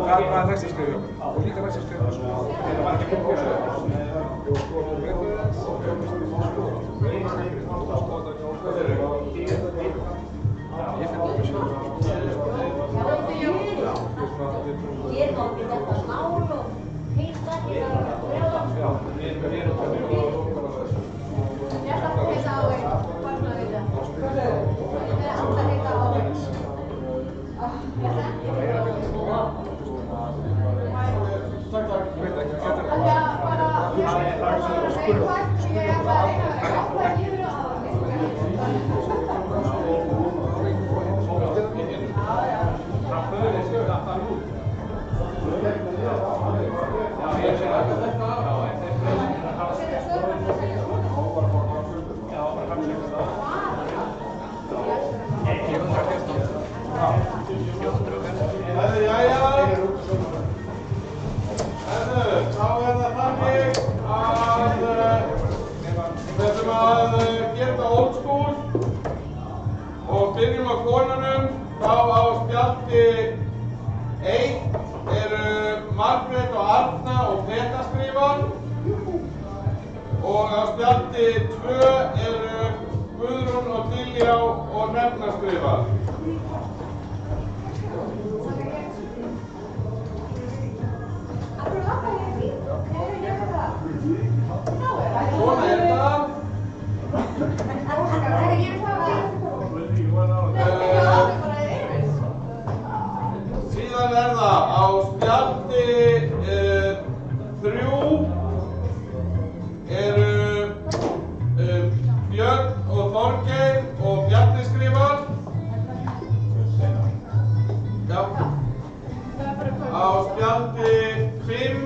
Hvað er næsta skrif hjá mér? Og líka næsta skrif hjá mér. Það var ekki komið fyrir það. Ég finn það fyrir Ég er náttúrulega þetta nál og heilt ekki að vera. Ég ætla að heita á einn, hvað er það? Ég ætla að heita á einn. Ég ætla ekki að heita á einn. Takk. Veit ekki, Það er bara ég ætla að reyna byrjum á konunum, þá á spjaldi 1 eru Margrét og Arna og Peta skrifar og á spjaldi 2 eru Guðrún og Diljá og Hrefna skrifar. Svona er það. Síðan er það á spjaldi 3 eru Björn og Þorgeir og Bjarni skrifar. Já. Á spjaldi 5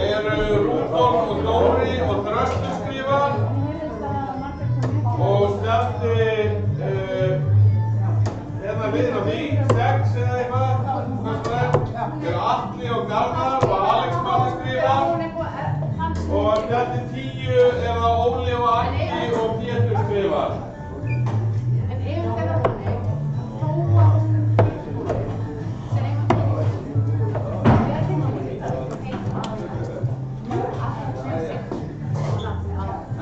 eru Rúdolf og Dóri og Þröstur skrifar. Og spjaldi hérna við á því, 6 eða eitthvað, hvað sem eru Atli og Garðar og Alex Marti skrifar. Og spjaldi 10 er það Óli og Aggi og Pétur skrifar.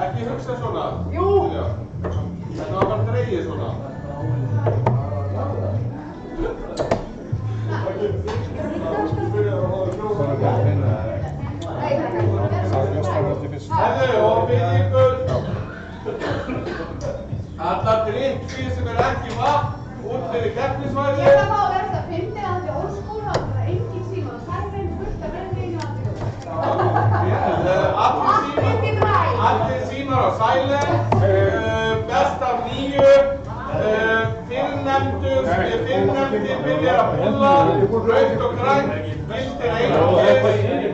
Ekki hugsa svona. Jú! Þetta var bara dreigið svona. Hefðu, og við ykkur allar drykki sem ekki vatn út fyrir keppnisvæði. Ég ætla að fá að verða að finna að þetta óskúr og það er engin síma og það er einn fullt af verðinu Allir símar á silent, best af 9, fyrrnefndir byrjar að pulla, rautt og grænt, viltir einhverjir.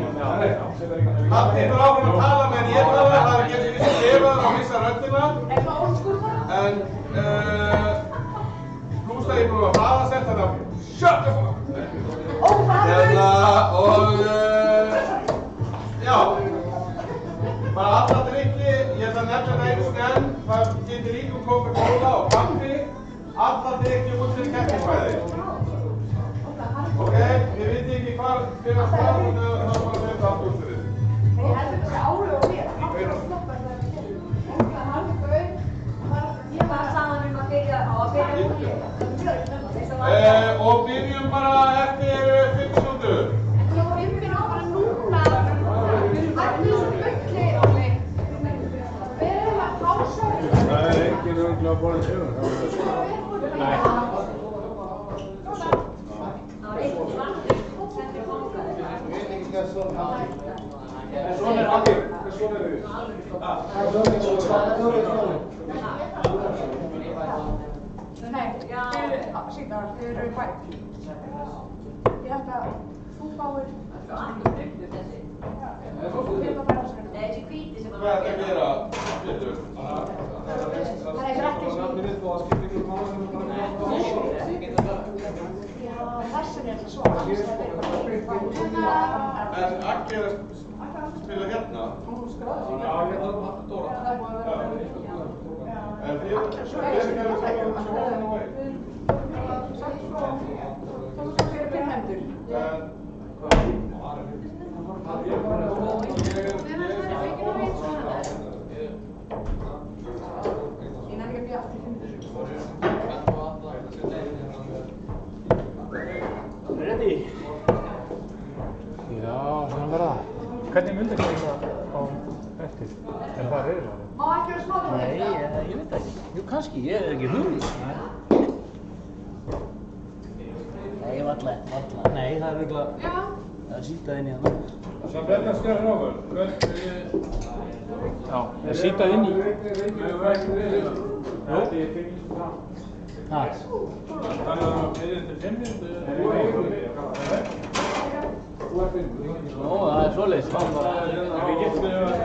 Allt ykkur áfram að tala meðan ég tala, það er ekki eins og vissi lefað á vissa röddina. Er það óskúr bara? En plúst að ég búið að hraðasett þetta shut the fuck up. Og já, bara alla drykki, ég ætla að nefna það einu enn, það getur líka Coca-Cola og kaffi, alla drykki út fyrir keppnisvæði. Ok, þið vitið ekki hvað fyrir að stað og það er bara að segja allt út fyrir. Ég held þetta sé ári og mér, aftur að stoppa þetta. Það er halvt gauð, ég var að sagða að byrja á að byrja út. Og byrjum bara eftir 5 sekúndur. En þú byrjum bara núna. Allir svo bygli, Óli. Verðum að pása. Það er enginn örugglega að borða sjöfum. Nei. Svona er allir. Svona eru við. Nei, síðan, þið eru bætt. Ég held að þú fáir... Nei, þessi hvíti sem Hvað er þetta að gera? Pétur? Það er ekki Nafnið og það skiptir ykkur mála sem bara Já, þessin er þetta svona. En Aggi er að spila hérna. Já, ég þarf að Dóra. En þið erum ekki að sjóða nú veginn. Þú fyrir pinnendur. Ég nefnir ekki að bíða aftur pinnendur. Ready? Já, svona verða. Hvernig myndi það á eftir? Er það reyðilega? Má ekki vera smáður? Nei, ég veit ekki. Jú, kannski, ég er ekki huglis. Nei, valla. Nei, það er örugglega Já. að sýta inn í hana. Sem verður að skræða ráður. Já, það er sýtað inn í. Ha? Þannig að við erum til 5 minútur. Ó, það er svoleiðis. Við getum við að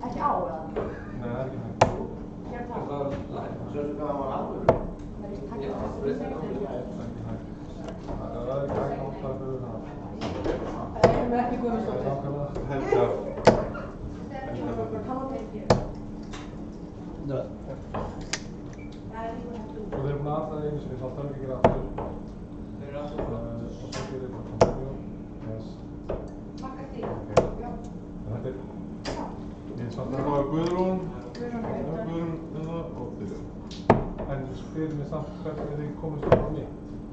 Ekki á eða? Nei, það er ekki hægt. Hér það. Sjöfum hvað það var alveg. Það er ekki hægt. Það er ekki hægt ástæða fyrir það. Það er ekki Guðmundsdóttir. Helga. Og þeir eru búin að aðstæða einu sinni, þá þarf ekki að gera aftur. Og svo gerir þetta continue. Yes. Makka til. Þetta er... Það var Guðrún og Byrja. En spyrir mig samt hvernig þið komist upp á mig.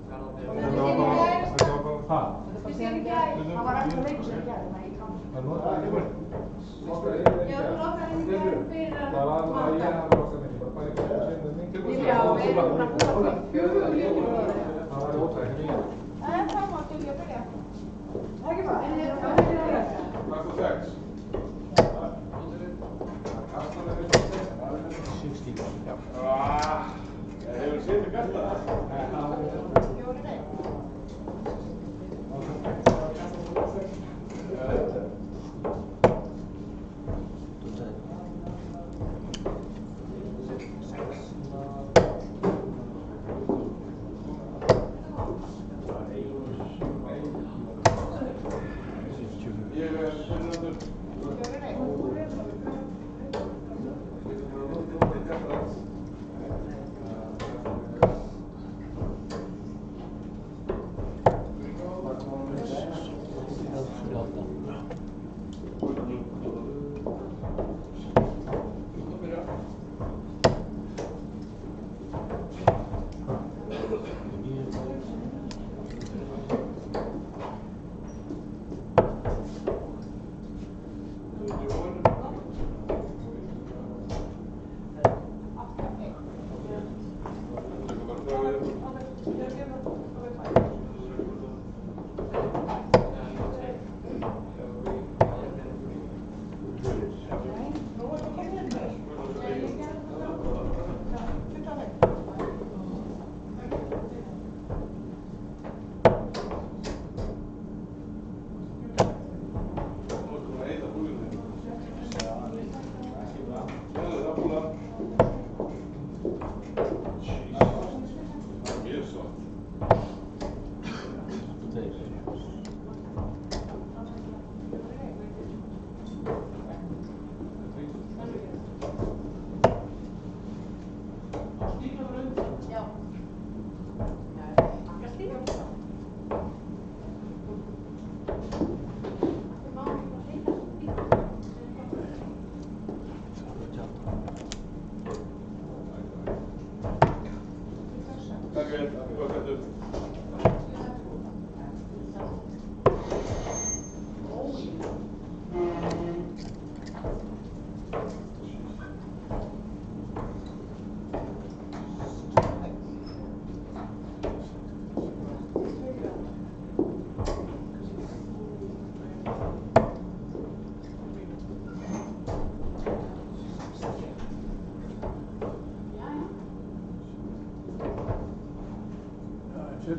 Þetta var bara... Ha? Við séum ekki að það var alltaf leikur sem gerði það í kam. Það notaði ekki verið. Já, þú nokkar henni gerði fyrir að... Það var aðeins að ég hafa rosa mikið, bara bæði fyrir að segja þetta mikið. Já, við erum búin að búa til 4 mínútur. Það var ótæð, ekki mikið. Það má til ég að byrja. Það er ekki bara. En þetta var ekki að gera. Hvað svo 6? 60, já. Það hefur setið gætt það.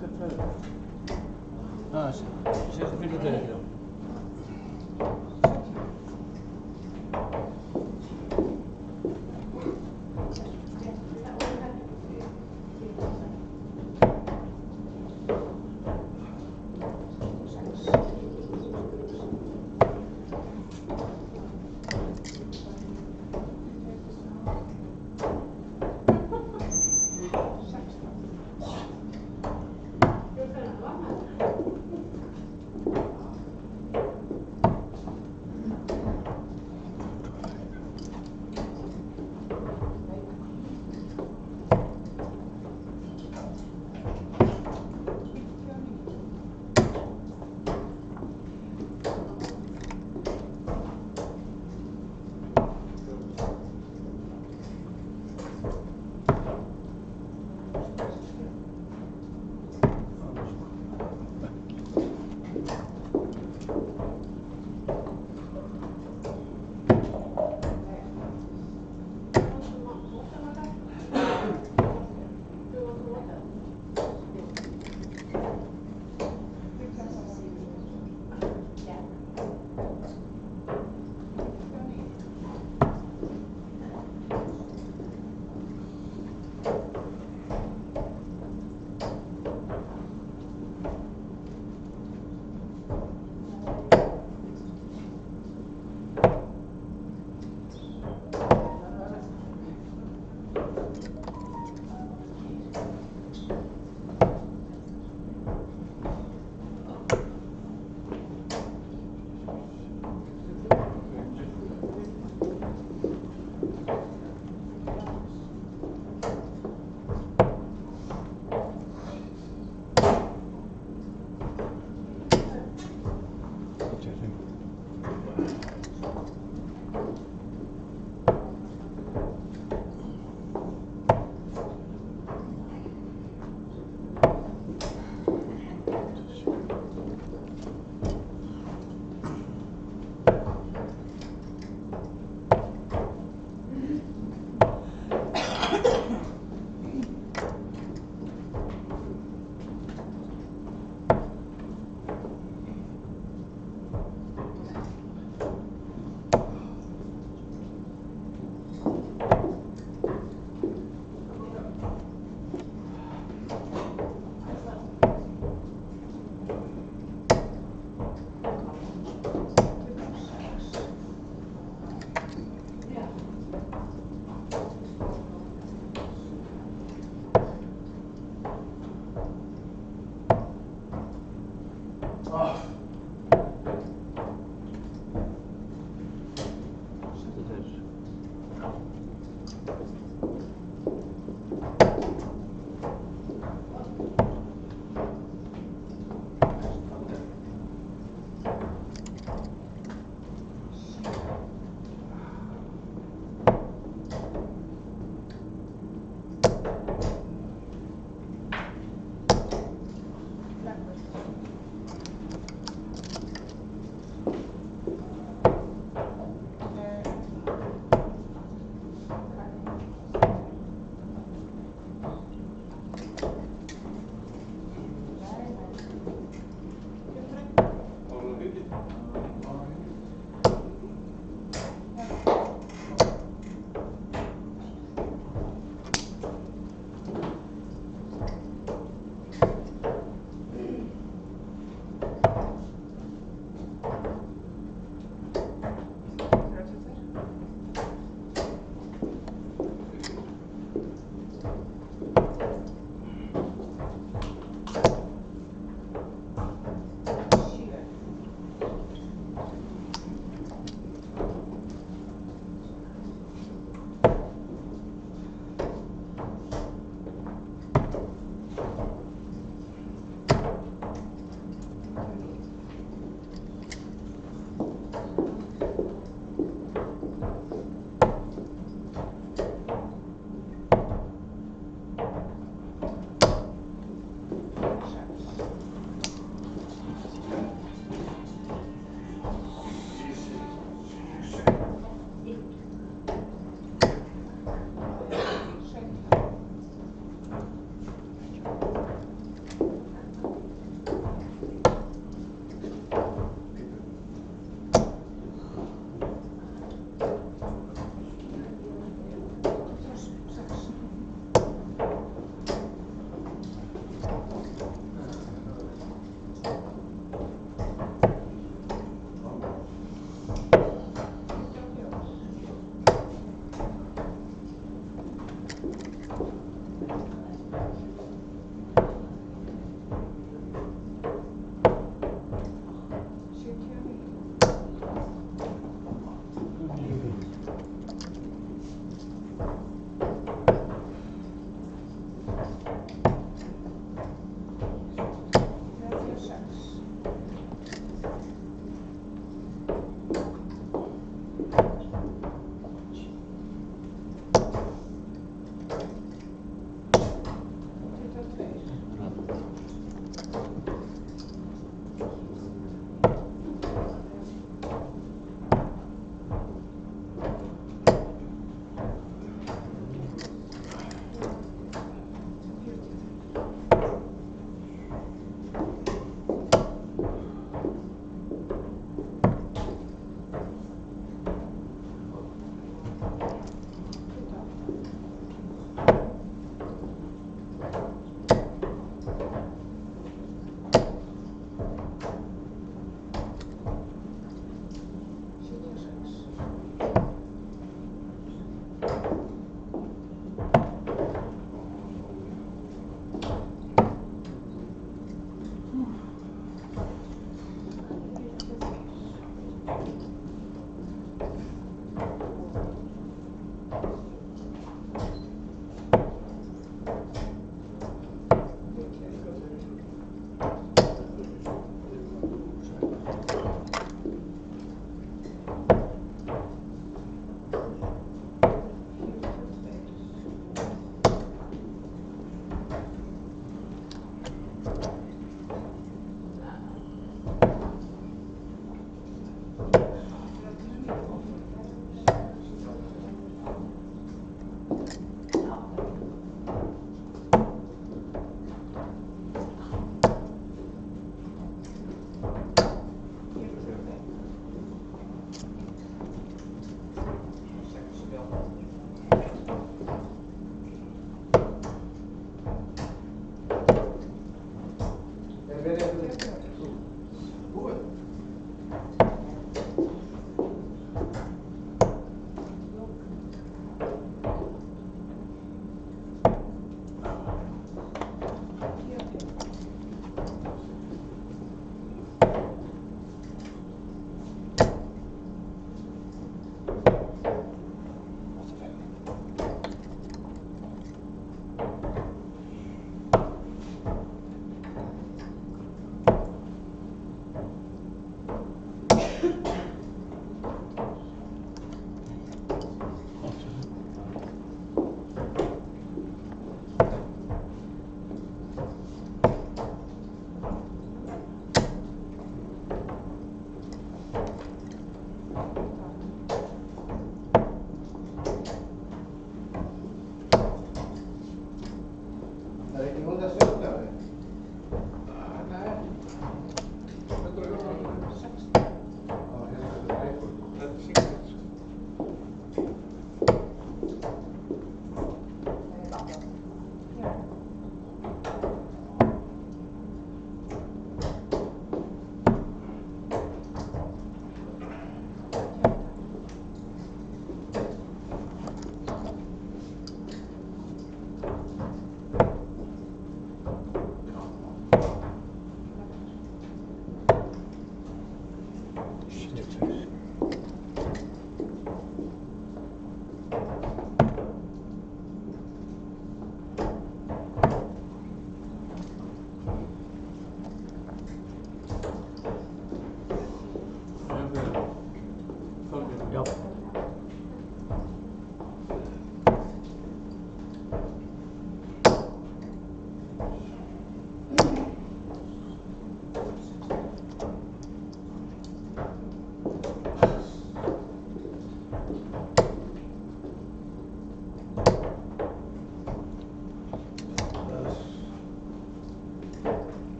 62.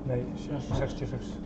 Nee, 66.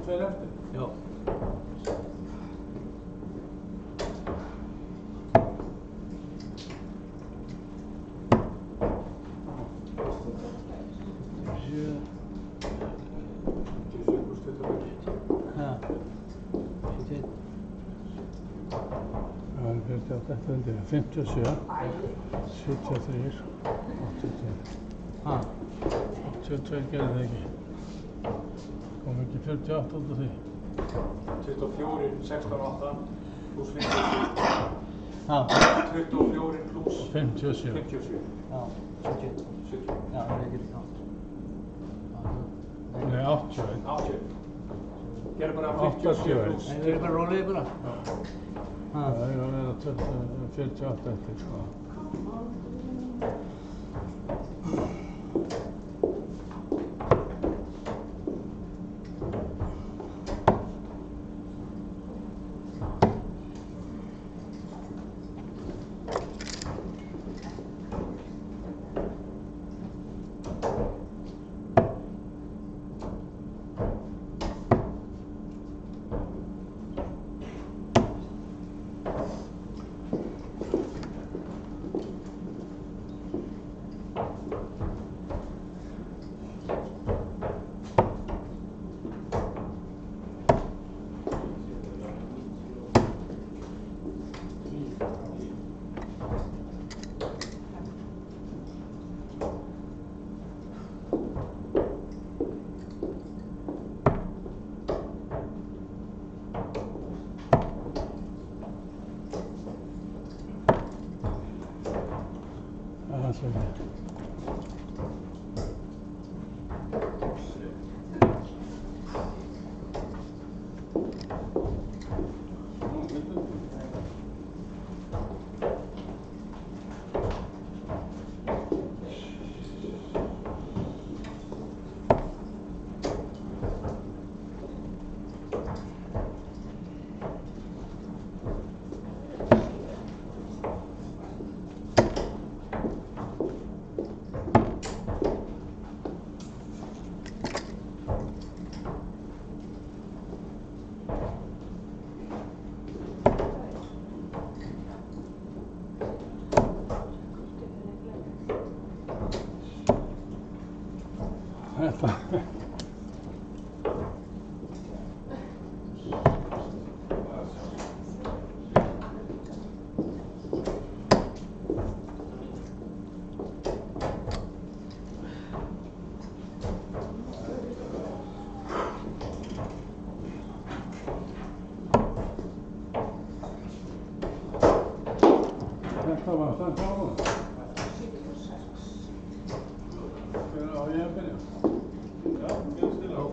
Tveir eftir? Já. Þetta undir 57, 73, 82. 82 gerði það ekki. Kom ekki 48 út af því. 24, 16, 8 pluss 57. 24 pluss 57. 57. Já, 70. 70. Já, það er ekki það. Nei, 81. 80. Gerðu bara 57 pluss. Nei, við erum bara rólegið bara. Það er að vera 48 eftir, sko. Þetta var það áður. Hver á ég að byrja? Já, mjög stilla.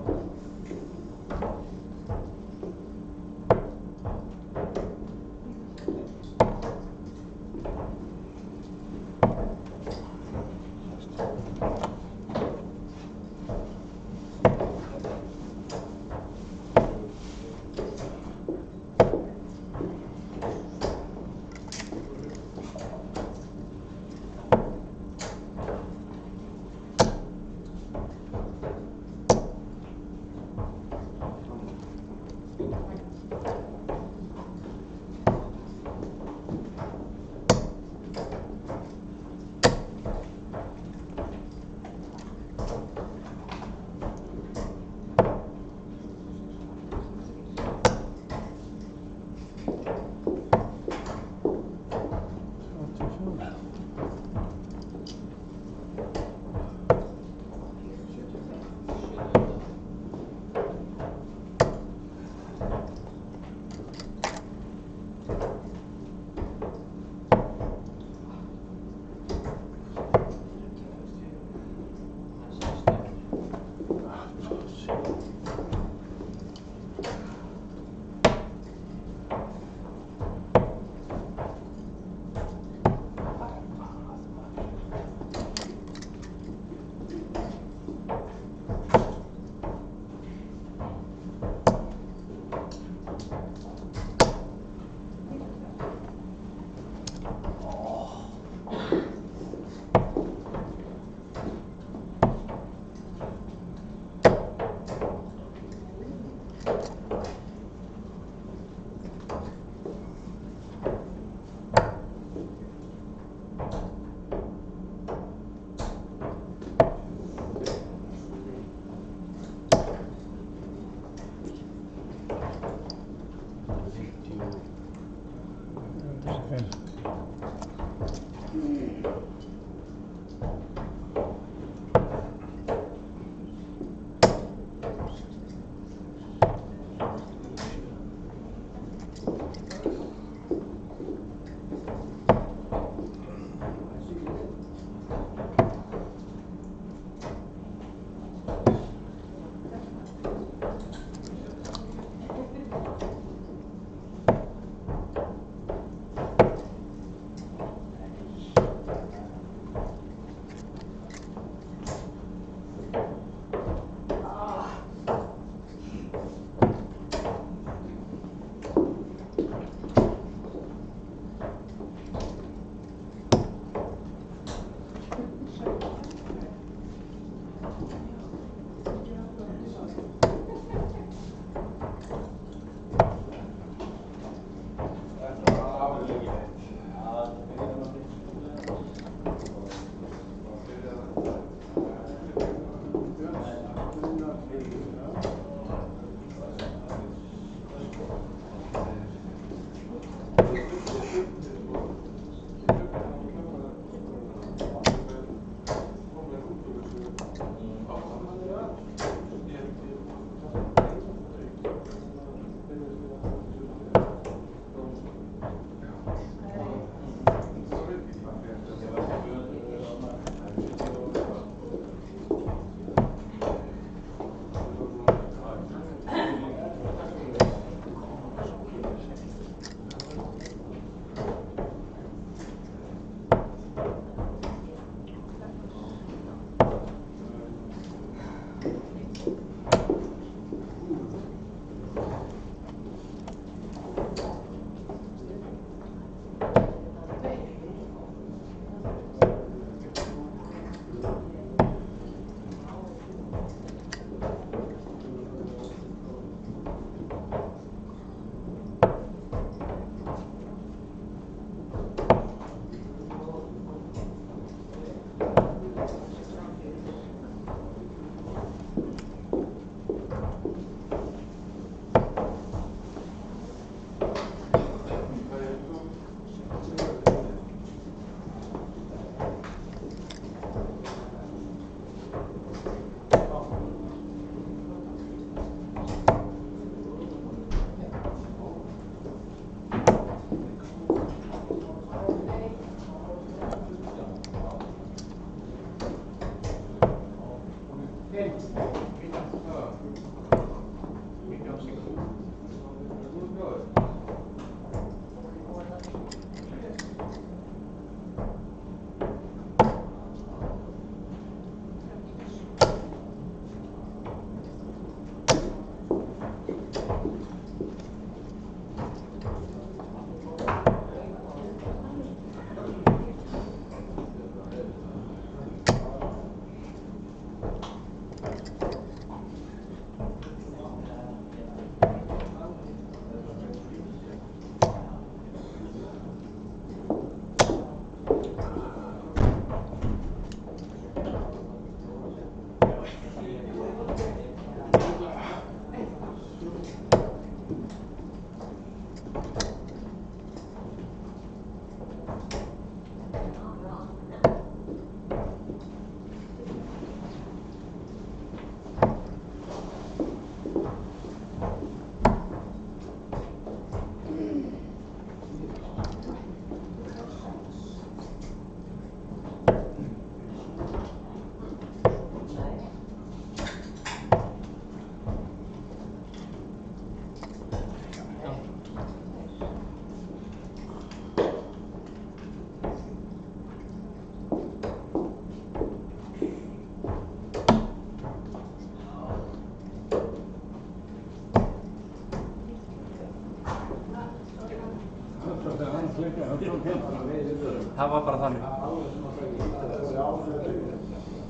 Það var bara þannig.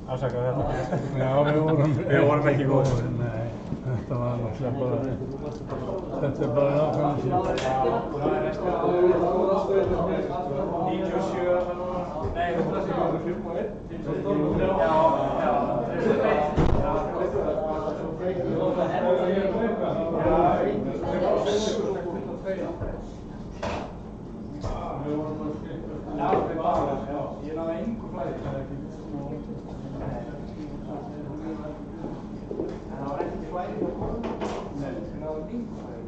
Afsaka þetta. Já, við vorum ekki góðir. Nei, þetta var Þetta er bara nákvæmlega síðan. Það er ekki að 97 nei, 175 og 1. Ég náði engu flæði. En það var ekkert flæði hjá konum? Nei, ég náði engu flæði.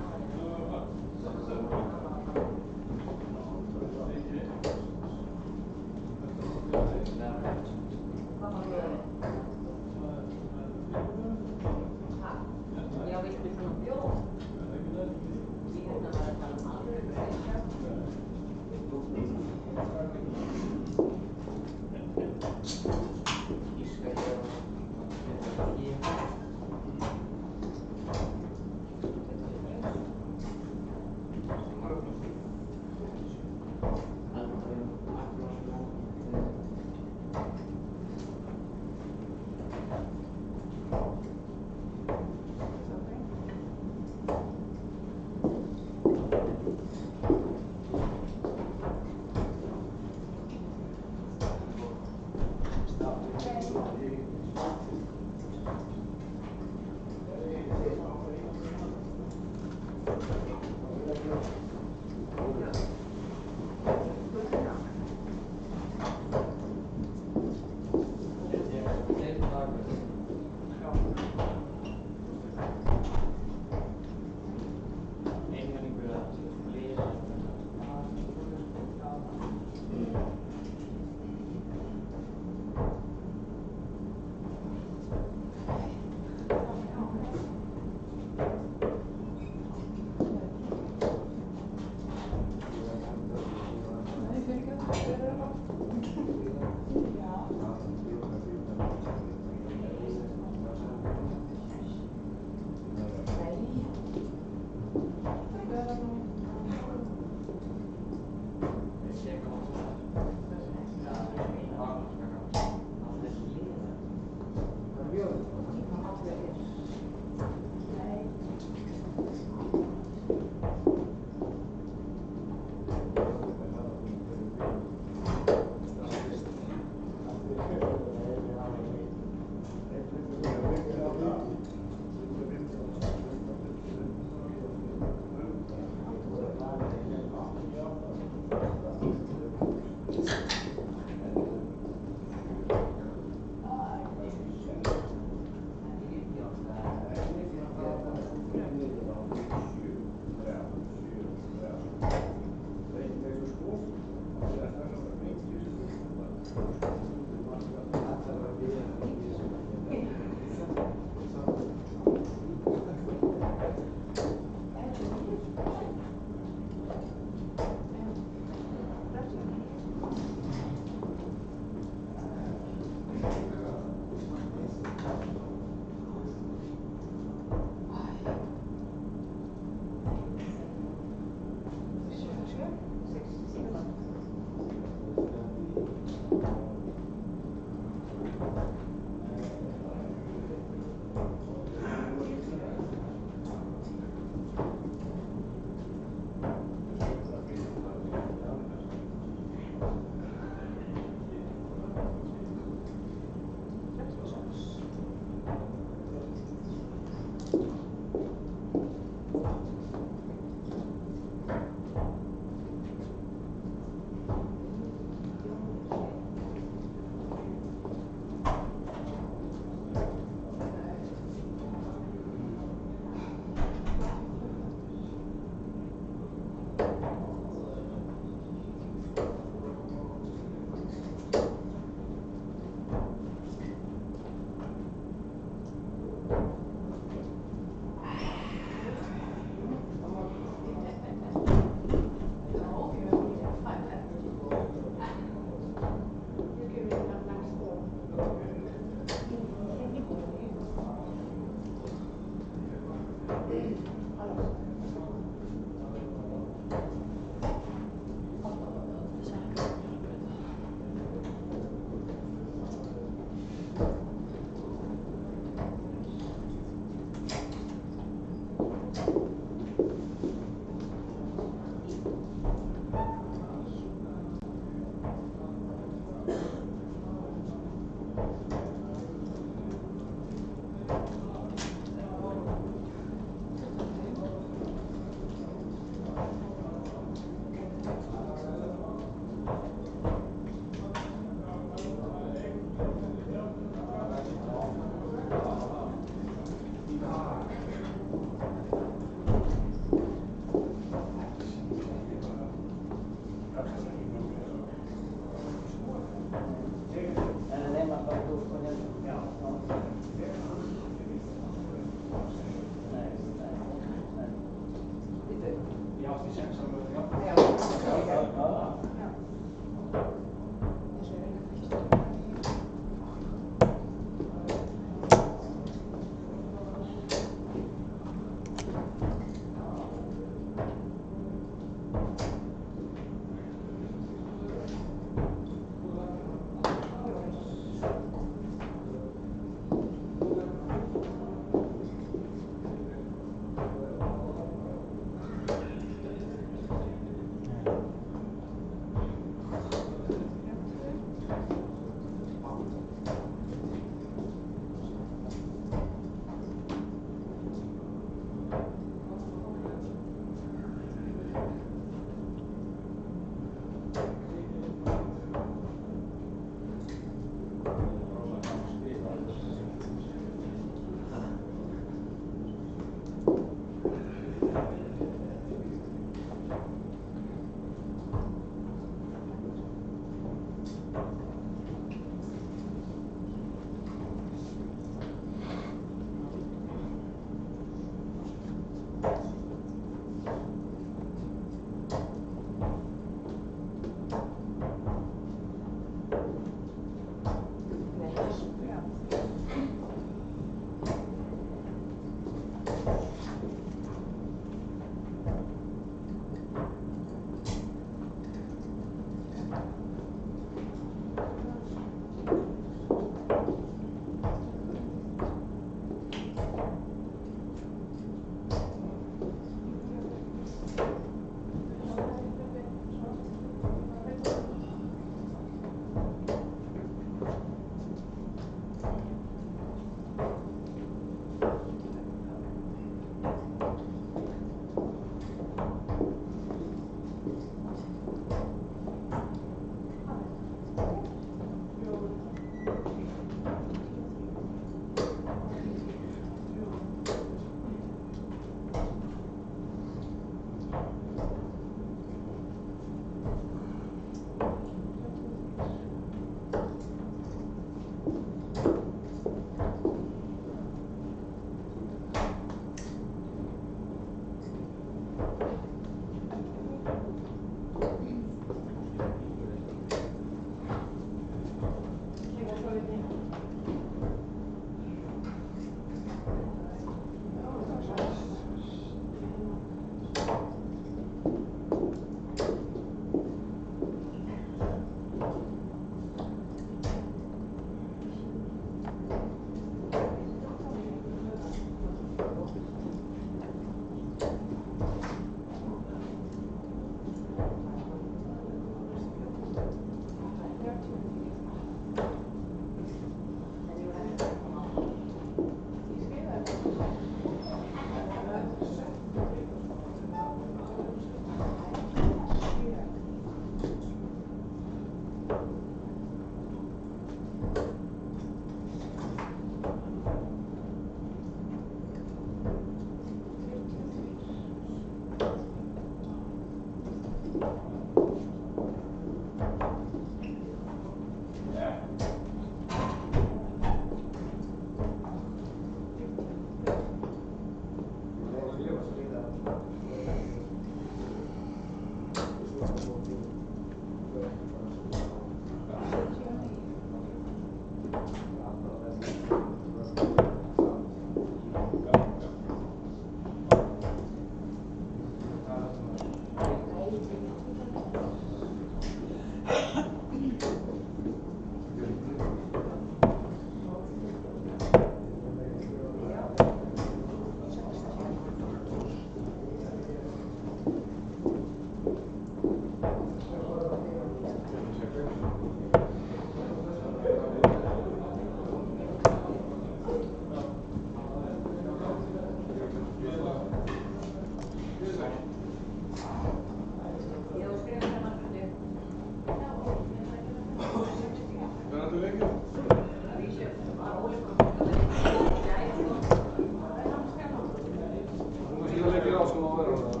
á sem á að vera þarna.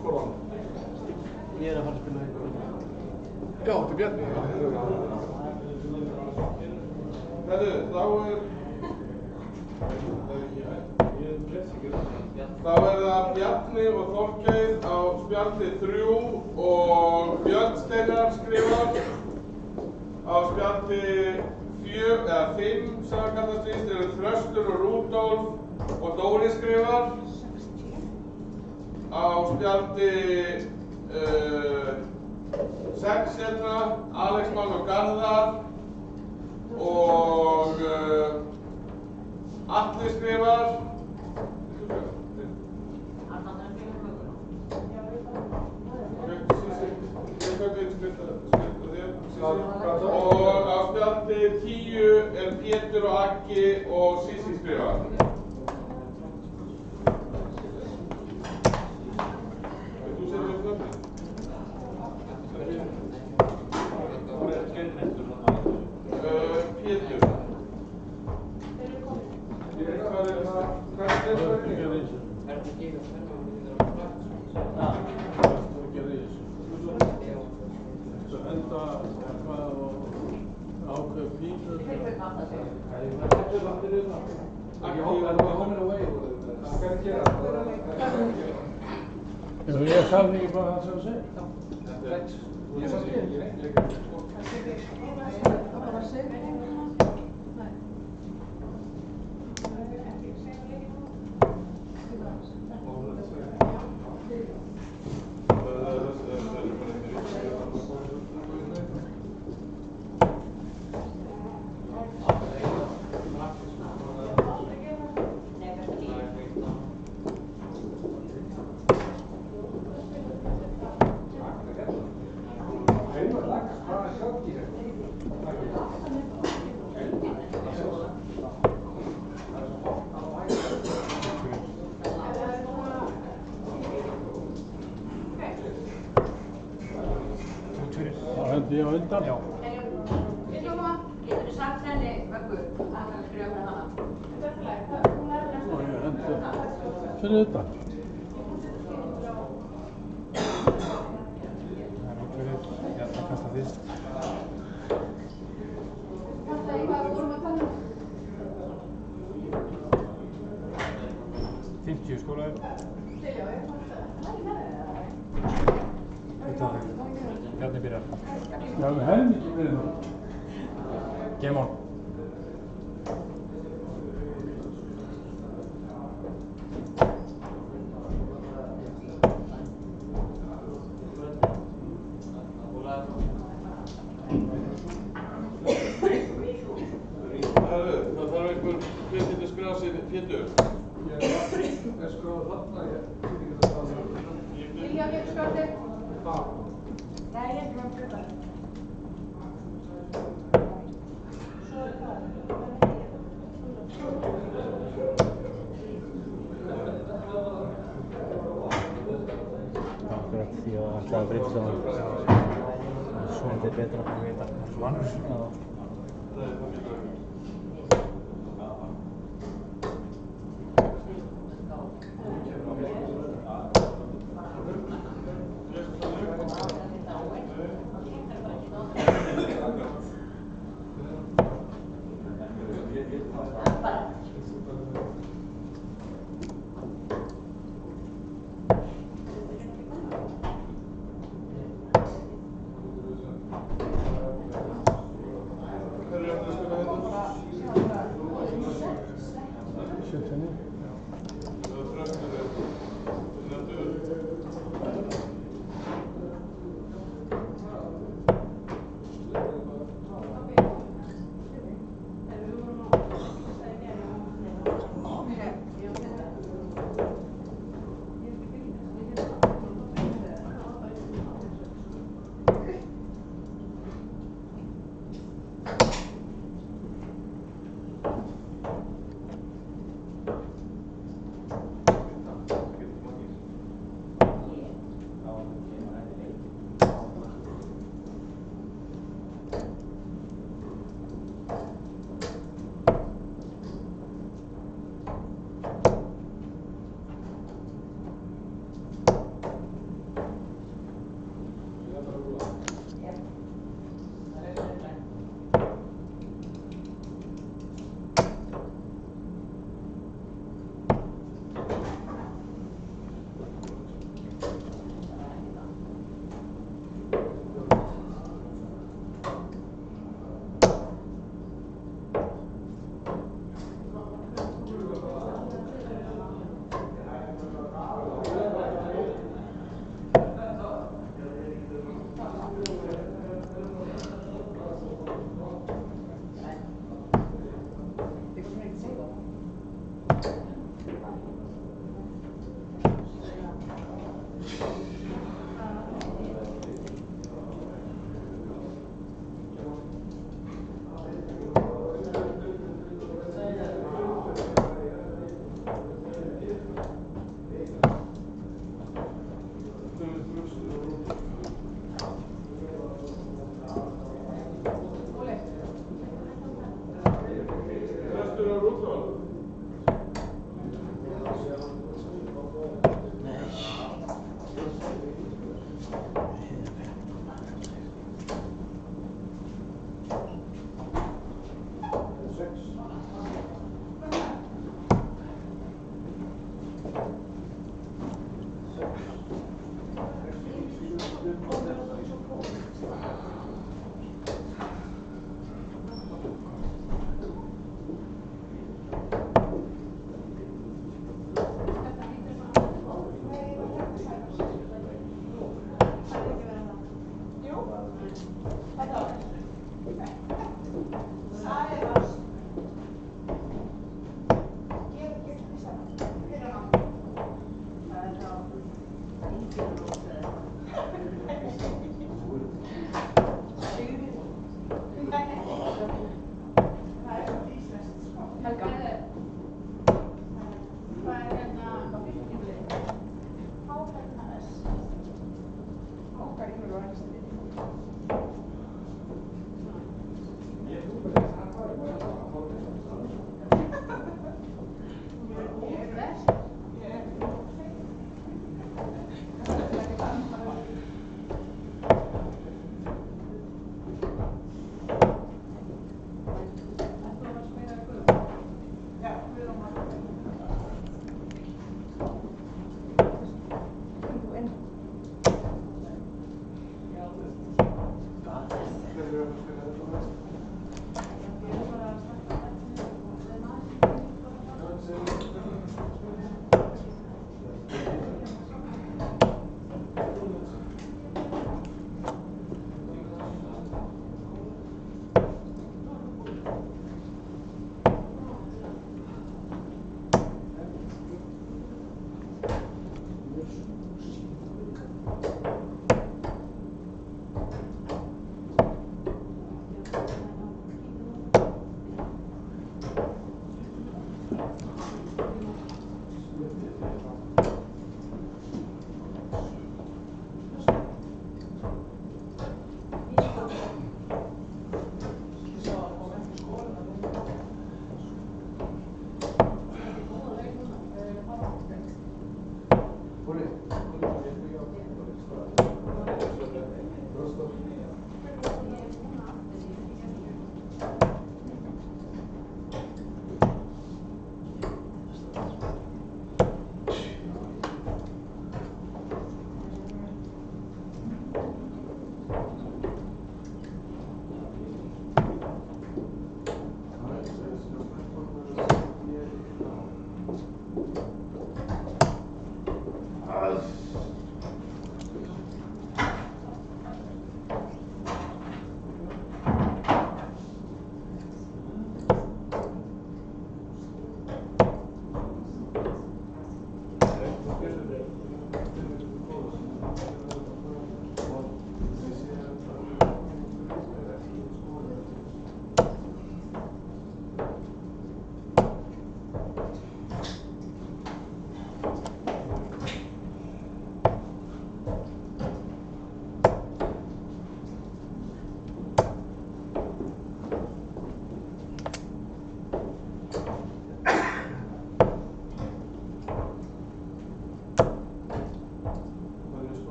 Skorvan. Ég að fara að spila Já, þetta Bjarni. Herru, þá er það Bjarni og Þorgeir á spjaldi 3 og Björn Steinar skrifar á spjaldi 4 eða 5 sem það kallast víst eru Þröstur og Rúdolf og Dóri skrifar á spjaldi 6 hérna Alex Mann og Garðar og Atli skrifar og á spjaldi 10 er Pétur og Aggi og Sísí skrifar. Vil þú setja upp nöfnin? Pétur. Hvað er það? Enda eitthvað og ákveð pínu. Ekki home and away. Hvað er að gera? Ég sagði ekki bara það sem þú segir. Ég sagði ekki. Hendi ég á undan? Já. Getur þú sagt henni, Vöggu, að hann skrifa með hana? Og ég hendi fyrir þetta. Það er ákveðið, ég ætla að kasta fyrst. Kasta í hvað vorum að tala um? 50 skólaður. Bjarni byrjar. Já, við hefum ekki verið það. Game on. Herru, það þarf einhver Pétur að skrifa sig Pétur. Ég er skráð þarna, ég veit ekki það. Vilja að geta skráð þig? Nei, ég er ekki með skrifa. Akkurat, því að ætlaði að breyta saman. Þetta er betra að vita. Svannur. Hverju er þetta að skrifa hérna?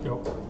Jo.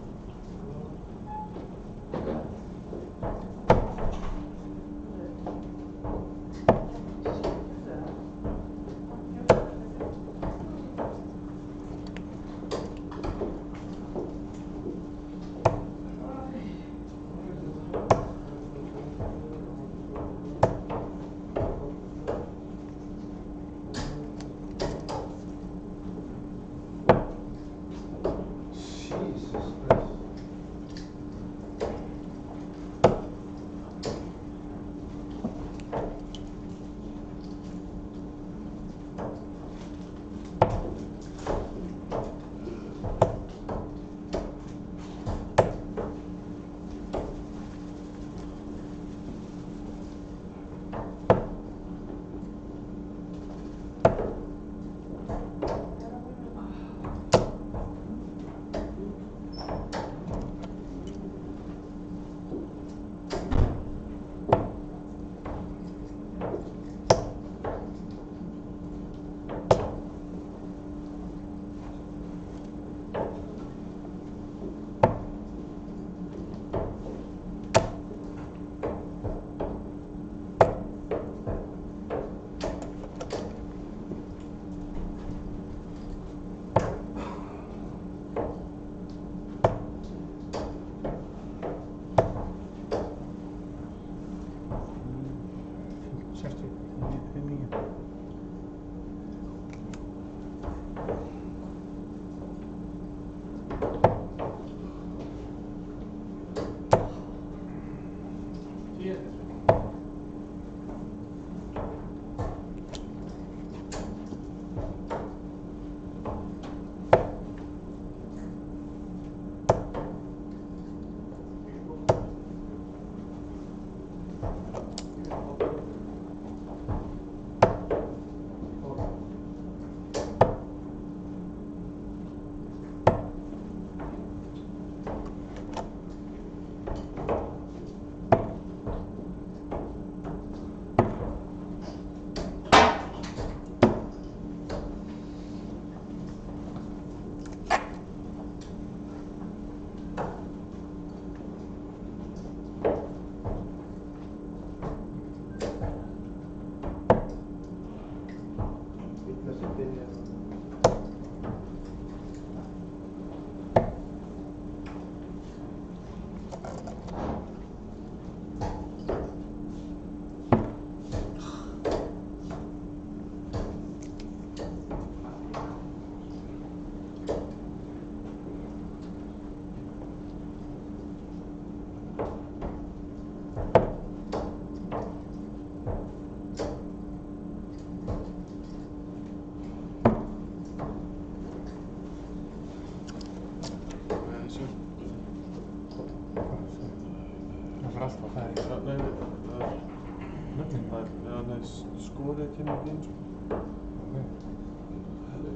Nei, skorið kemur ekki inn, sko.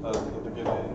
Þetta getur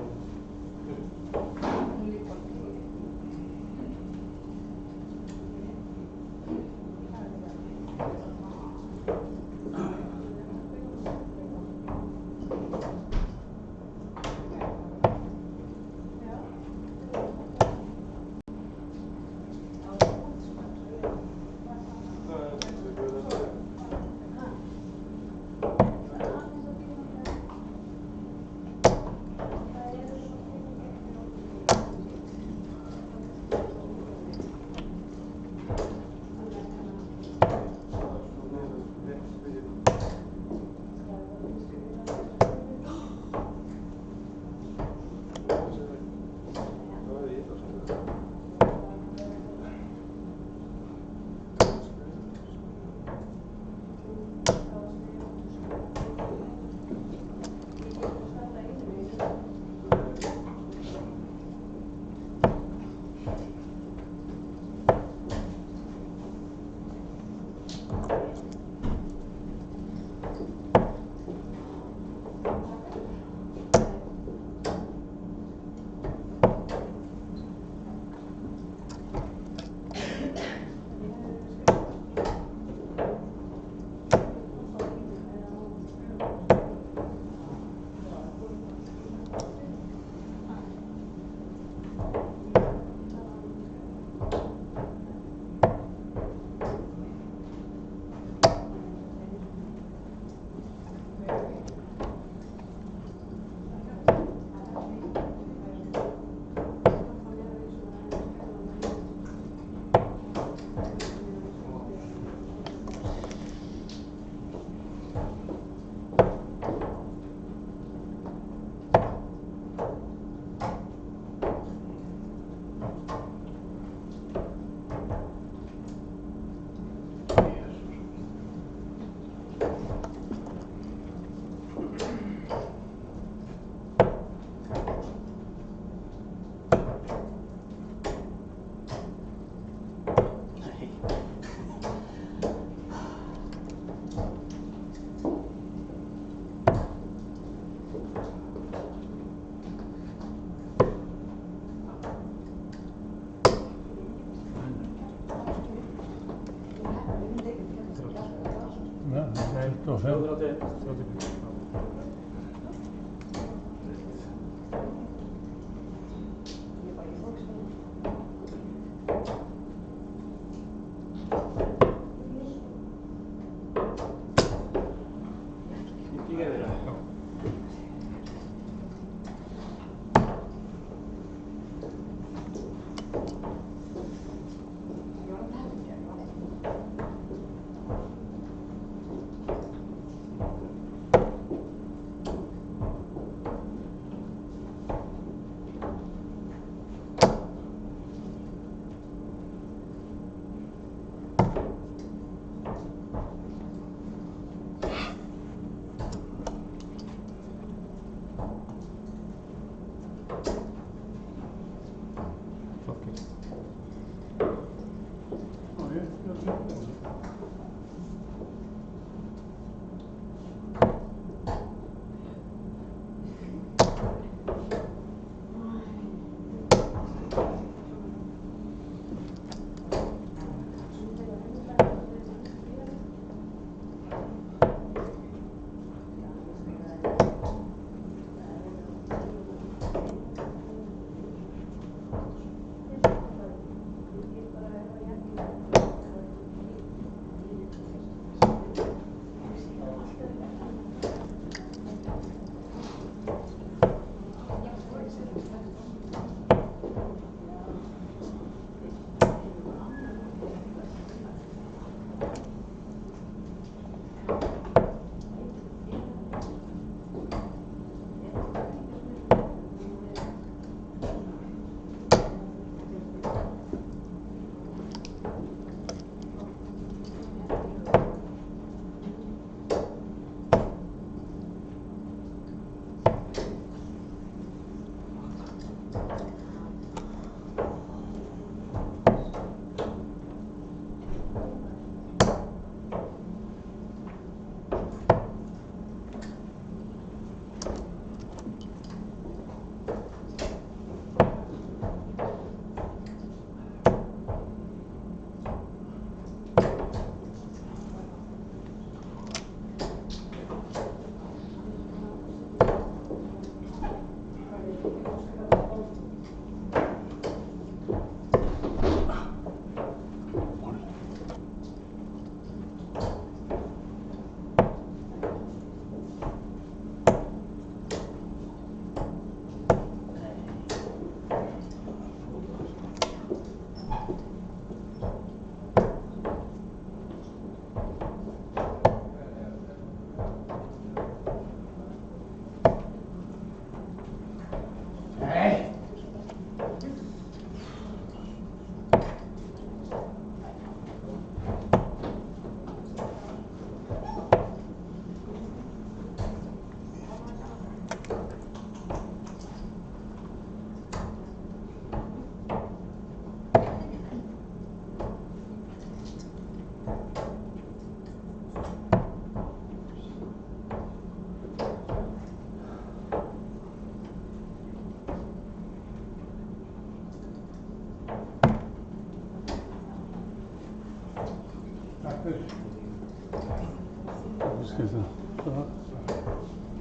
Nej, 25.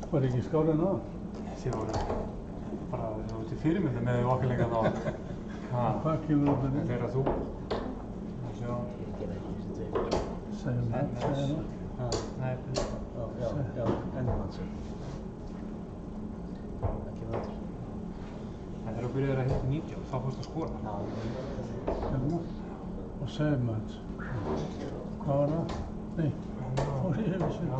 Var ekki skárið en það? Þið voru bara til fyrirmyndar með okkar leika þá. Hvað kemur upp með þig? Þegar þú. Sjá. Segjum það. Nei. Já, ennum hans. Ekki með þetta. En þegar þú byrjaði að hitta 90, þá fórst að skora. Hérna. Og segjum það. Hvað var það? Nei. Fór ég hefði sér.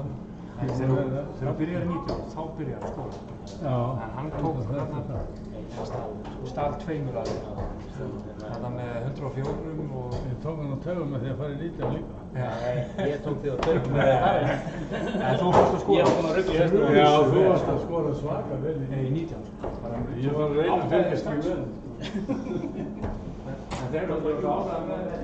Þegar þú byrjaði 90, þá byrjaði að skora. Já. En hann tók þarna stál 2 aðeins. Þarna með 104 og... Ég tók hann á taugum með því að fara í 90 líka. Nei, ég tók þig á taugum með það. En þú fórst að skora. Ég var búinn að rugla í hestum. Já, þú varst að skora svaka vel í 90. Ég var að reyna að fylgjast í vel. En þeir eru bara ánægðir með þetta.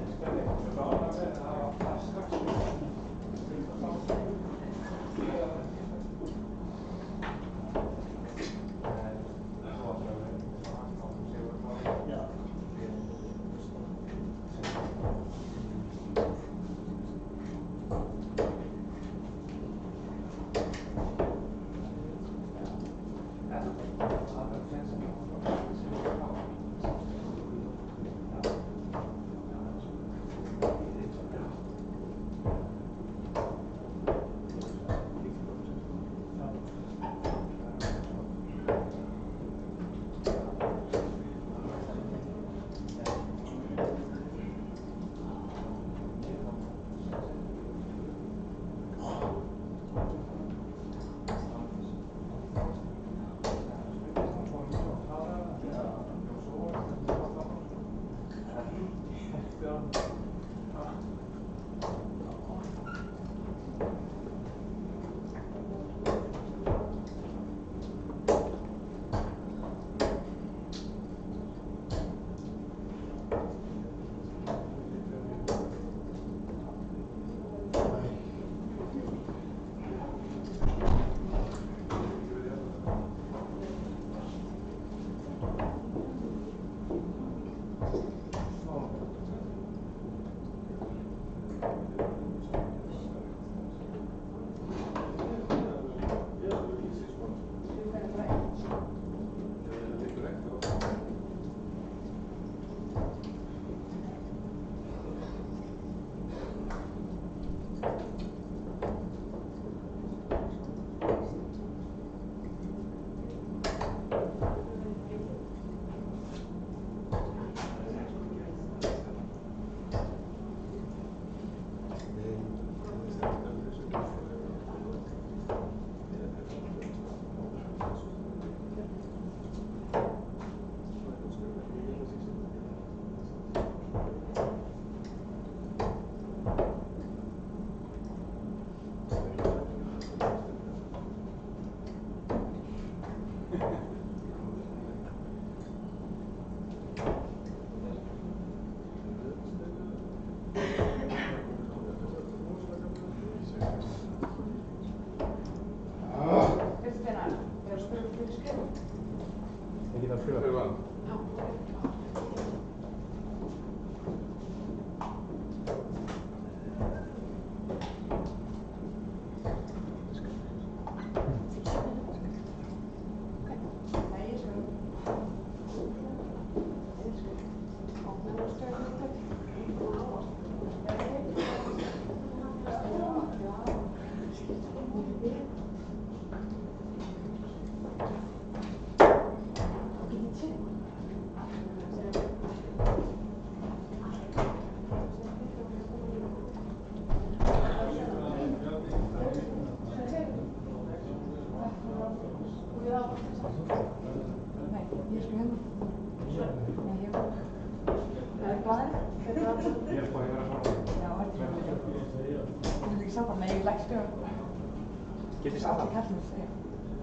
Getið sagt það?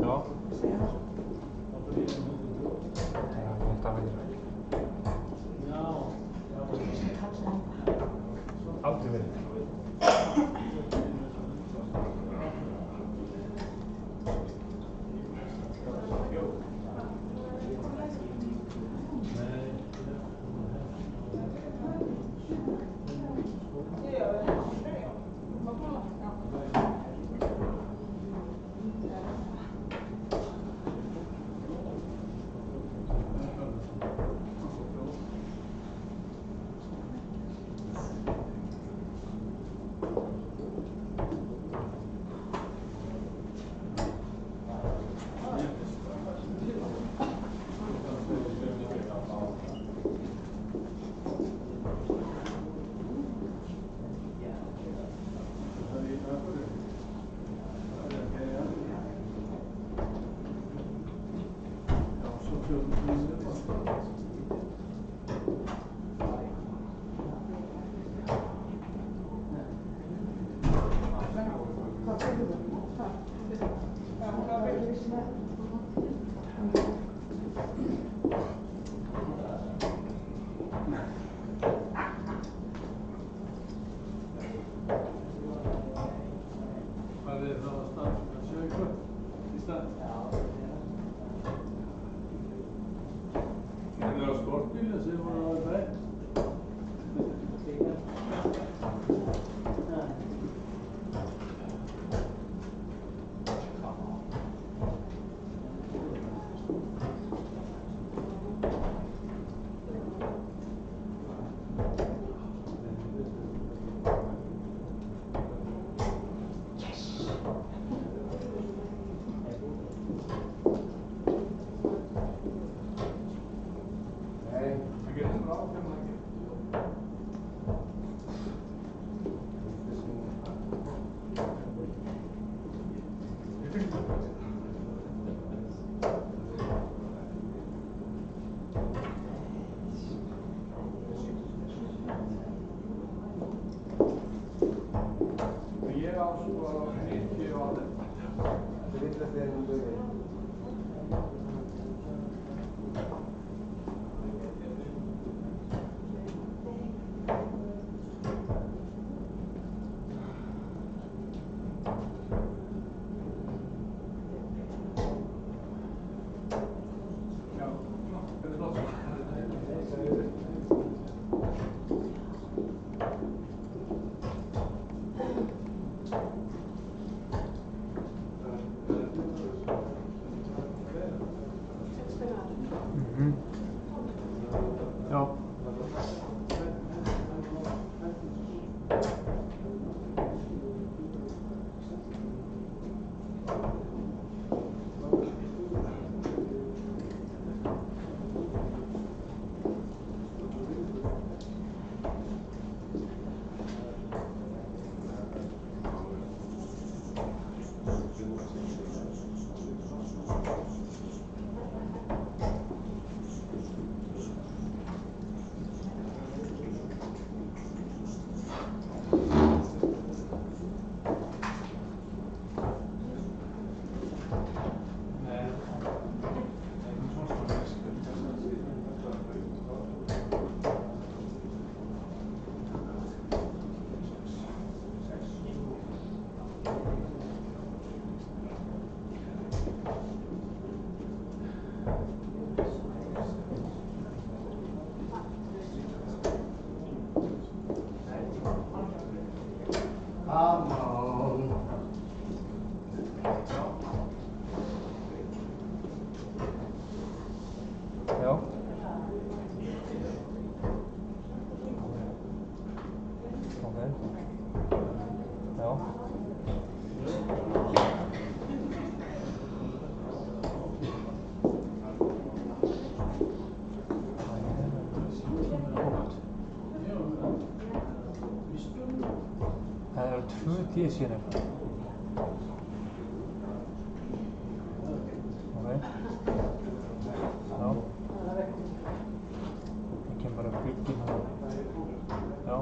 Já. Aldrei verið. Hvað er það að stað? Sjöku? Í stað? Er það sportbíla sem var að vera bætt? Já. Já. Ok. Já. Það eru 2 tíðsýnir. Ok. Já. Það kemur bara byggin hérna. Já.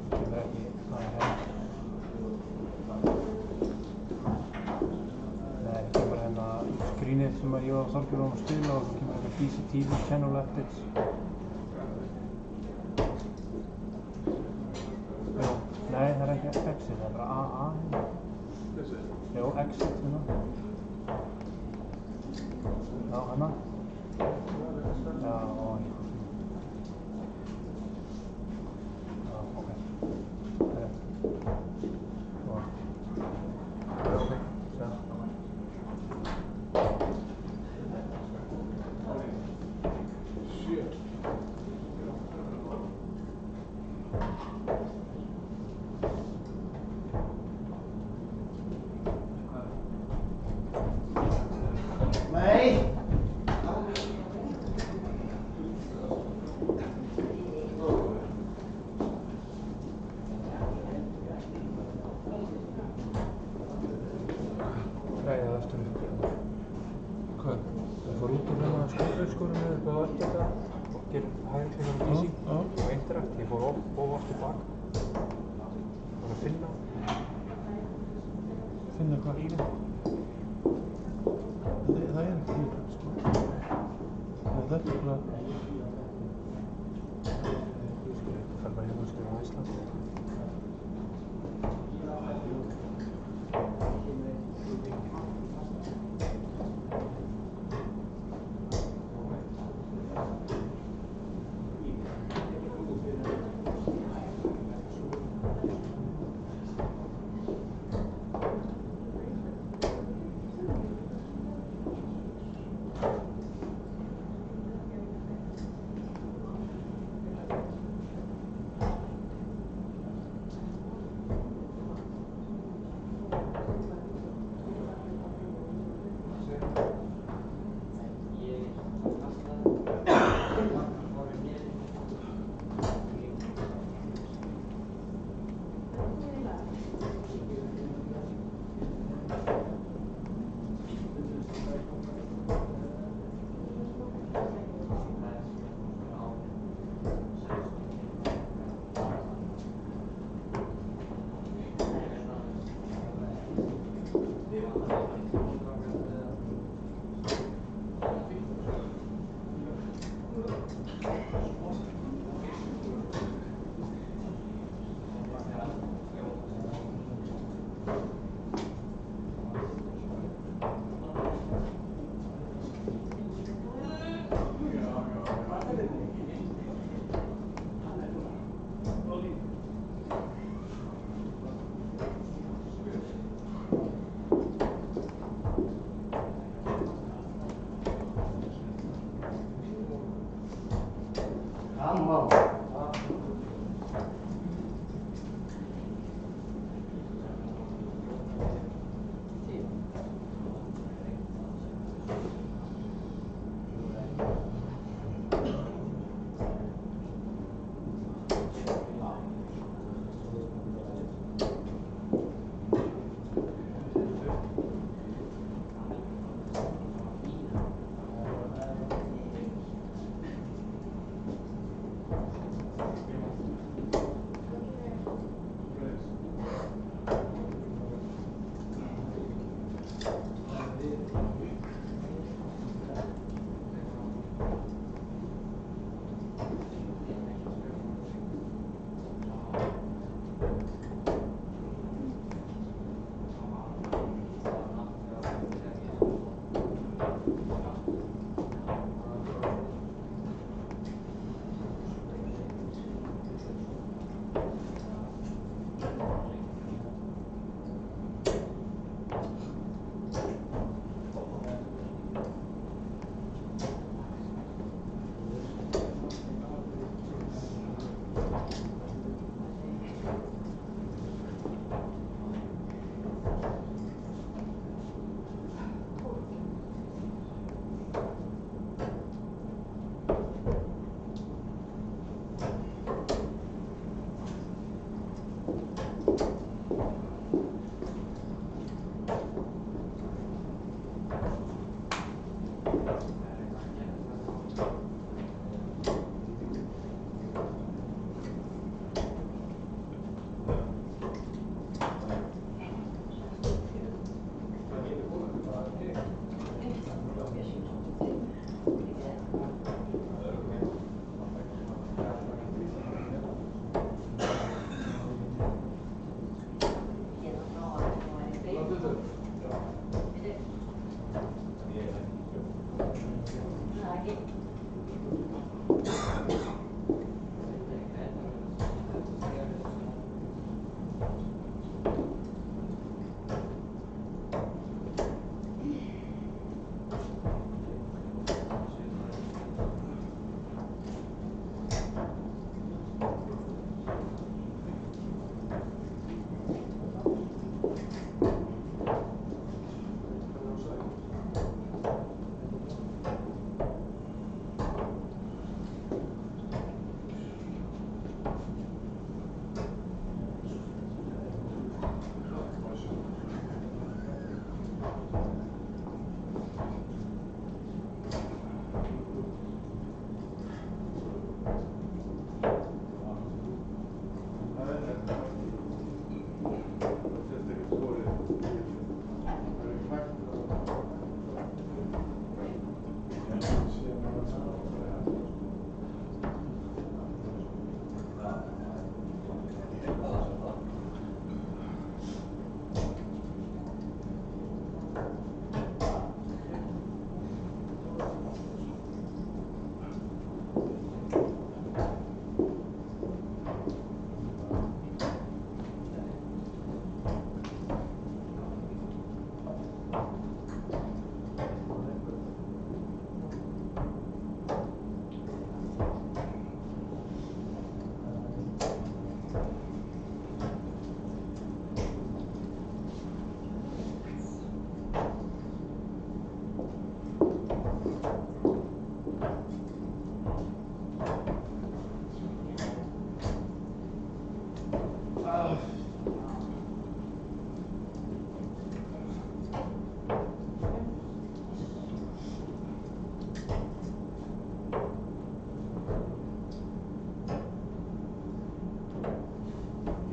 Það kemur ekki það hérna. Nei, það kemur hérna skrínið sem ég var Þorgeir að spila og svo kemur þetta DCTV Channel Updates. Jú, nei það er ekki exit, það er bara AA hérna. Jú, exit hérna. Já, hérna. Já, og hérna. Já, ok. Ok, sjá. Ræðið aftur upp. Hvað? Það fór út úr hérna skólaskólanum upp á Öldjaka og gerir hægri hliðar á DC og einn Ég fór of oft tilbaka. Bara að finna. Finna hvað? Bílinn. Það er ekki líka, sko. Þetta er bara... Það fer bara hérna og skrifa á Ísland.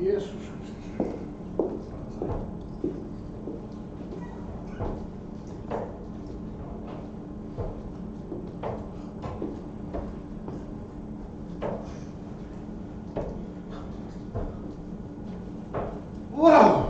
Jesús Kristus. Wow!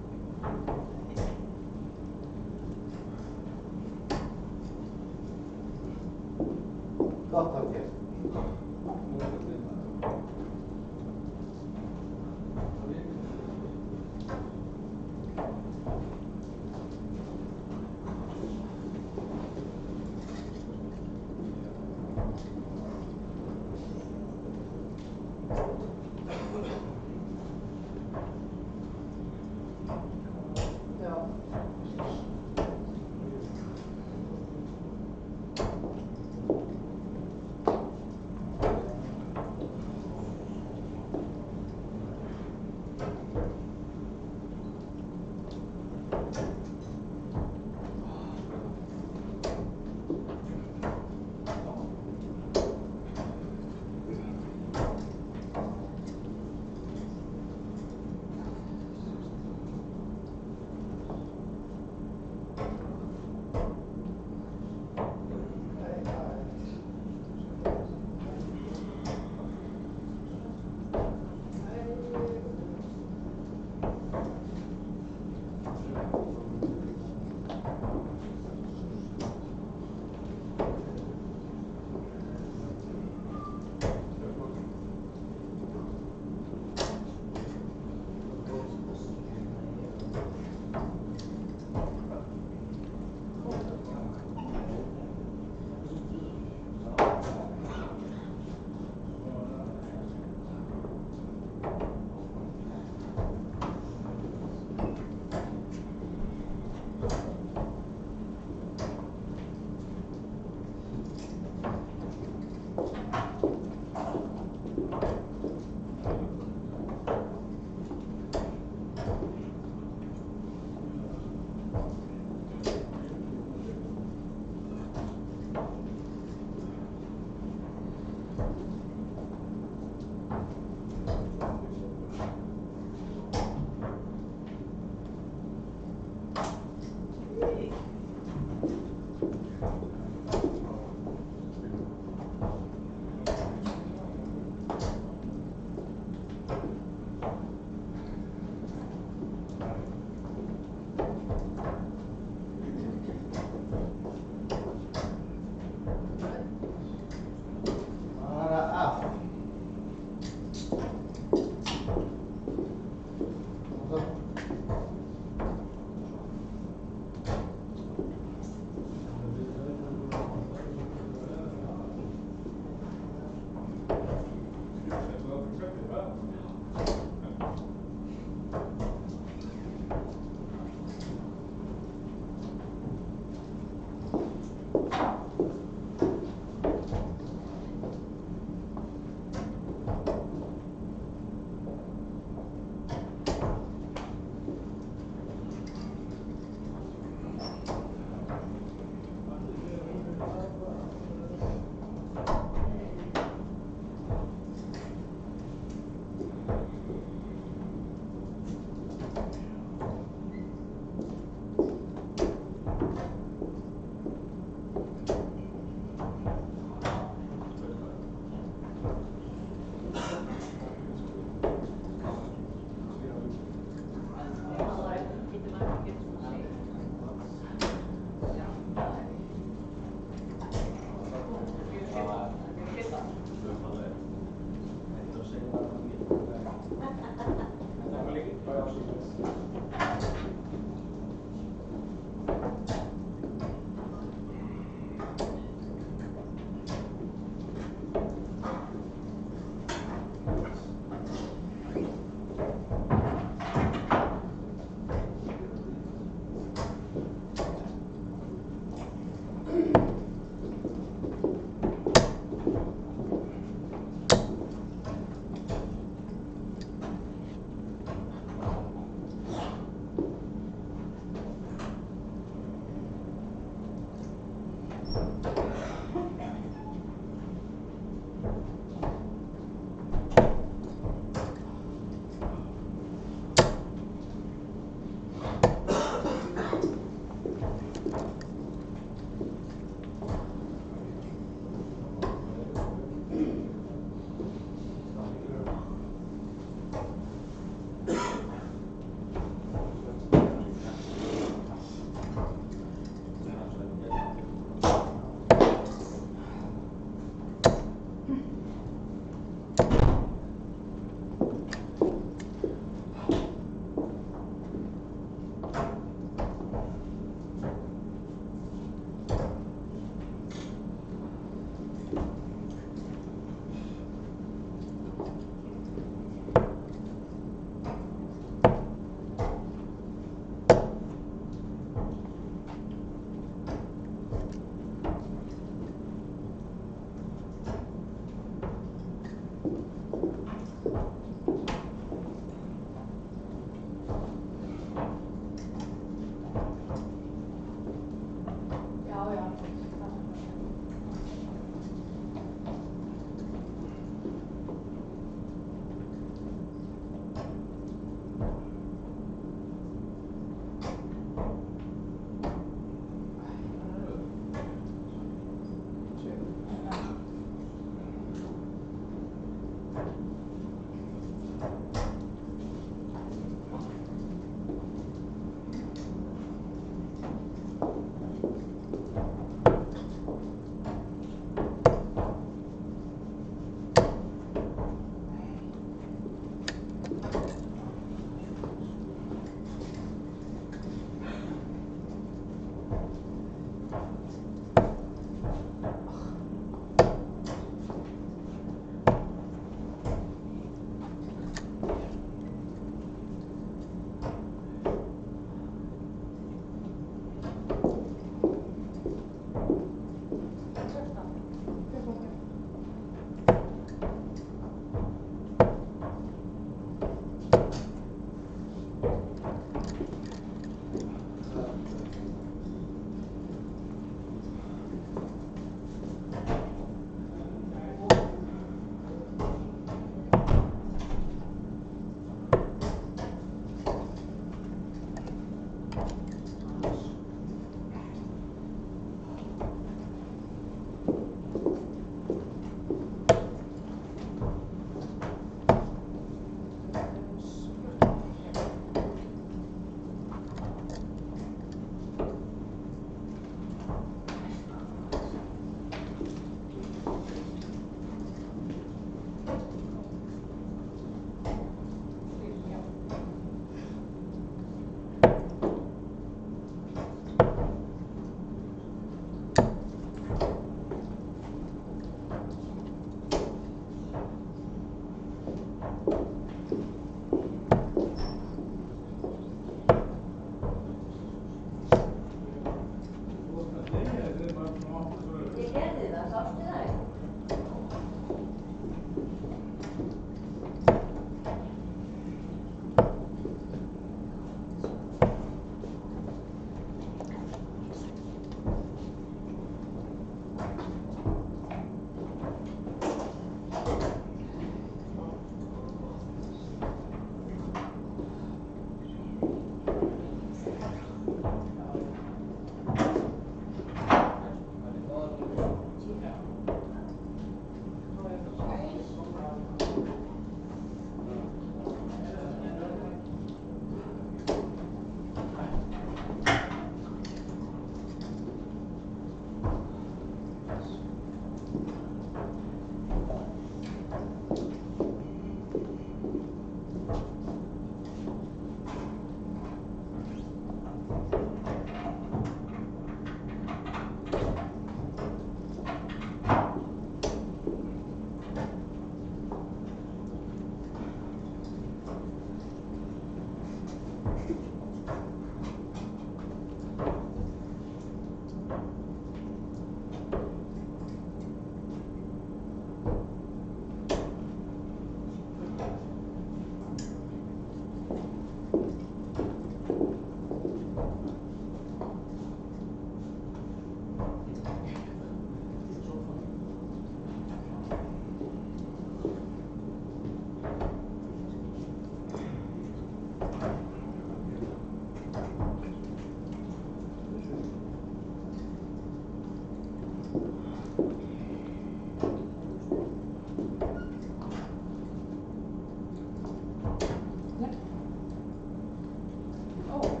Oh.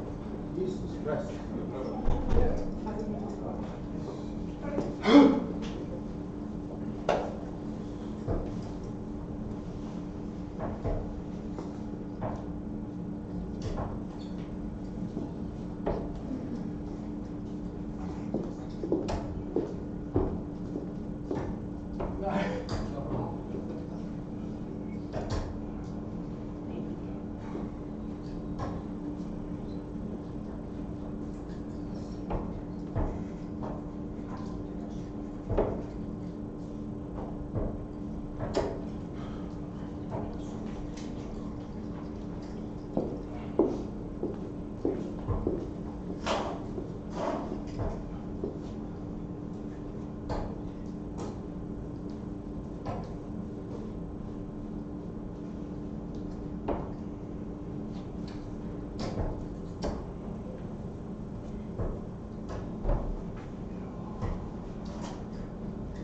Jesus Christ.